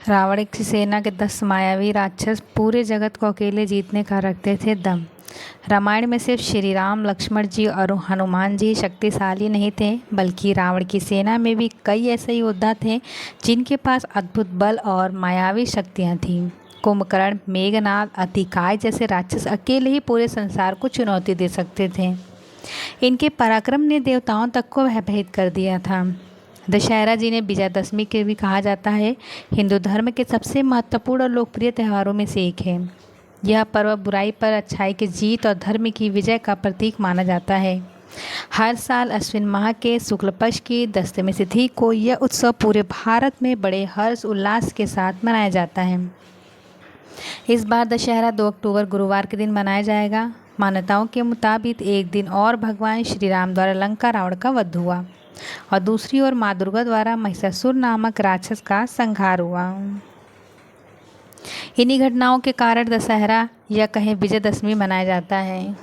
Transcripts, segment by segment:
रावण की सेना के 10 मायावी राक्षस पूरे जगत को अकेले जीतने का रखते थे दम। रामायण में सिर्फ श्री राम, लक्ष्मण जी और हनुमान जी शक्तिशाली नहीं थे, बल्कि रावण की सेना में भी कई ऐसे योद्धा थे जिनके पास अद्भुत बल और मायावी शक्तियाँ थीं। कुंभकर्ण, मेघनाद, अतिकाय जैसे राक्षस अकेले ही पूरे संसार को चुनौती दे सकते थे। इनके पराक्रम ने देवताओं तक को भयभीत कर दिया था। दशहरा जिन्हें विजयादशमी के भी कहा जाता है, हिंदू धर्म के सबसे महत्वपूर्ण और लोकप्रिय त्योहारों में से एक है। यह पर्व बुराई पर अच्छाई की जीत और धर्म की विजय का प्रतीक माना जाता है। हर साल अश्विन माह के शुक्ल पक्ष की दशमी तिथि को यह उत्सव पूरे भारत में बड़े हर्ष उल्लास के साथ मनाया जाता है। इस बार दशहरा 2 अक्टूबर गुरुवार के दिन मनाया जाएगा। मान्यताओं के मुताबिक एक दिन और भगवान श्री राम द्वारा लंका रावण का वध हुआ और दूसरी ओर माँ दुर्गा द्वारा महिषासुर नामक राक्षस का संहार हुआ। इन्हीं घटनाओं के कारण दशहरा या कहीं विजयदशमी मनाया जाता है।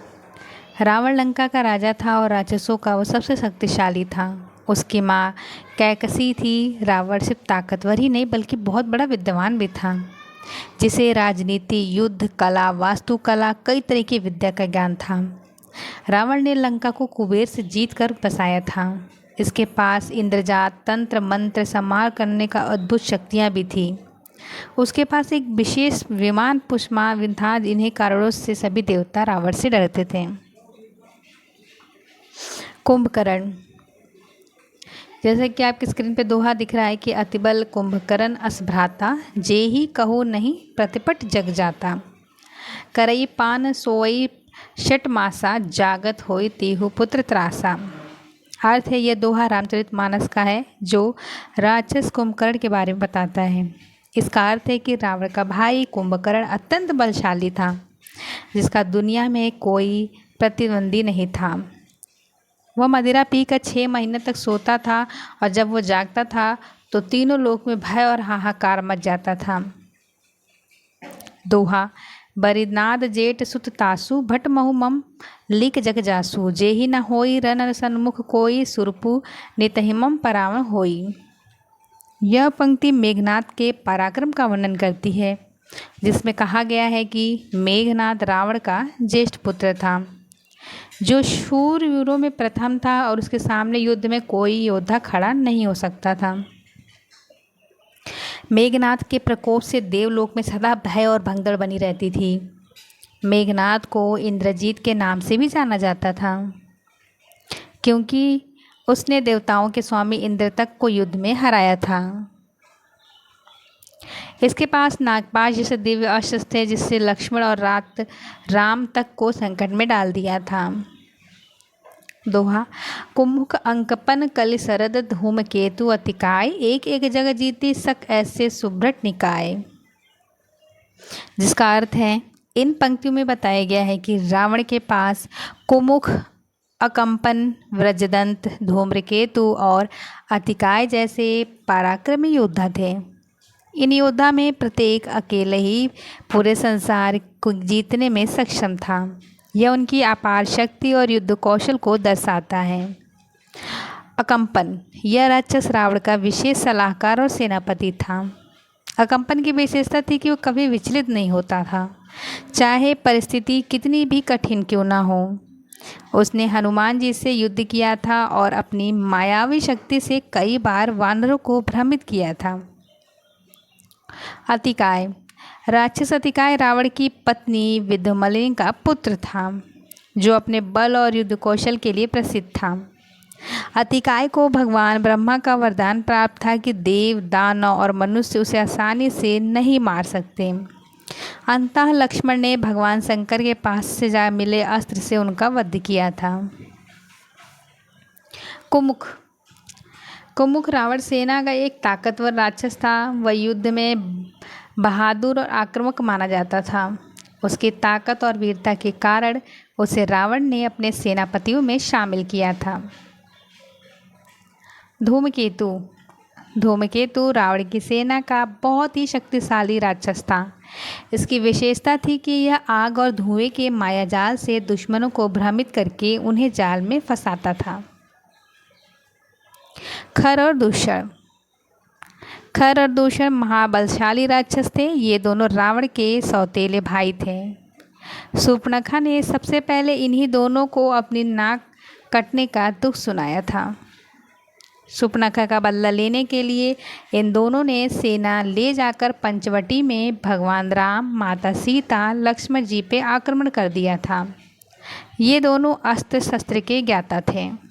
रावण लंका का राजा था और राक्षसों का वो सबसे शक्तिशाली था। उसकी माँ कैकसी थी। रावण सिर्फ ताकतवर ही नहीं बल्कि बहुत बड़ा विद्वान भी था, जिसे राजनीति, युद्ध कला, वास्तुकला, कई तरह की विद्या का ज्ञान था। रावण ने लंका को कुबेर से जीत कर बसाया था। इसके पास इंद्रजात, तंत्र मंत्र, संहार करने का अद्भुत शक्तियाँ भी थी। उसके पास एक विशेष विमान पुष्पमाला था। इन्हीं कारणों से सभी देवता रावण से डरते थे। कुंभकर्ण, जैसे कि आपकी स्क्रीन पे दोहा दिख रहा है कि अतिबल कुंभकर्ण असभ्राता, जेहि कहो नहीं प्रतिपट जग जाता। करई पान सोई षट मासा, जागत होई तेहु पुत्र त्रासा। अर्थ है, यह दोहा रामचरितमानस का है जो राक्षस कुंभकर्ण के बारे में बताता है। इसका अर्थ है कि रावण का भाई कुंभकर्ण अत्यंत बलशाली था, जिसका दुनिया में कोई प्रतिद्वंदी नहीं था। वह मदिरा पीकर 6 महीने तक सोता था और जब वो जागता था तो तीनों लोक में भय और हाहाकार मच जाता था। दोहा, बरिनाद जेठ सुत तासु, भट महु मम लिक जग जासु। जेहि न होई रन सन्मुख कोई, सुरपु नितहिमम परावण होई। यह पंक्ति मेघनाद के पराक्रम का वर्णन करती है, जिसमें कहा गया है कि मेघनाद रावण का ज्येष्ठ पुत्र था, जो शूरवीरों में प्रथम था और उसके सामने युद्ध में कोई योद्धा खड़ा नहीं हो सकता था। मेघनाद के प्रकोप से देवलोक में सदा भय और भगदड़ बनी रहती थी। मेघनाद को इंद्रजीत के नाम से भी जाना जाता था, क्योंकि उसने देवताओं के स्वामी इंद्र तक को युद्ध में हराया था। इसके पास नागपाश जैसे दिव्य अस्त्र थे, जिससे लक्ष्मण और राम तक को संकट में डाल दिया था। दोहा, कुमुख अंकपन कलि सरद, धूमकेतु अतिकाय, एक एक जग जीती सक ऐसे सुभ्रट निकाय। जिसका अर्थ है, इन पंक्तियों में बताया गया है कि रावण के पास कुमुख, अकंपन, वज्रदंत, धूम्रकेतु और अतिकाय जैसे पराक्रमी योद्धा थे। इन योद्धा में प्रत्येक अकेले ही पूरे संसार को जीतने में सक्षम था। यह उनकी अपार शक्ति और युद्ध कौशल को दर्शाता है। अकंपन, यह राक्षस रावण का विशेष सलाहकार और सेनापति था। अकंपन की विशेषता थी कि वो कभी विचलित नहीं होता था, चाहे परिस्थिति कितनी भी कठिन क्यों ना हो। उसने हनुमान जी से युद्ध किया था और अपनी मायावी शक्ति से कई बार वानरों को भ्रमित किया था। अतिकाय, राक्षस अतिकाय रावण की पत्नी विद्युमलिनी का पुत्र था, जो अपने बल और युद्ध कौशल के लिए प्रसिद्ध था। अतिकाय को भगवान ब्रह्मा का वरदान प्राप्त था कि देव, दानव और मनुष्य उसे आसानी से नहीं मार सकते। अंततः लक्ष्मण ने भगवान शंकर के पास से जा मिले अस्त्र से उनका वध किया था। कुमुख रावण सेना का एक ताकतवर राक्षस था। वह युद्ध में बहादुर और आक्रामक माना जाता था। उसकी ताकत और वीरता के कारण उसे रावण ने अपने सेनापतियों में शामिल किया था। धूमकेतु रावण की सेना का बहुत ही शक्तिशाली राक्षस था। इसकी विशेषता थी कि यह आग और धुएं के मायाजाल से दुश्मनों को भ्रमित करके उन्हें जाल में फंसाता था। खर और दूषण, खर और दूषण महाबलशाली राक्षस थे। ये दोनों रावण के सौतेले भाई थे। शूर्पणखा ने सबसे पहले इन्हीं दोनों को अपनी नाक कटने का दुख सुनाया था। शूर्पणखा का बदला लेने के लिए इन दोनों ने सेना ले जाकर पंचवटी में भगवान राम, माता सीता, लक्ष्मण जी पे आक्रमण कर दिया था। ये दोनों अस्त्र शस्त्र के ज्ञाता थे।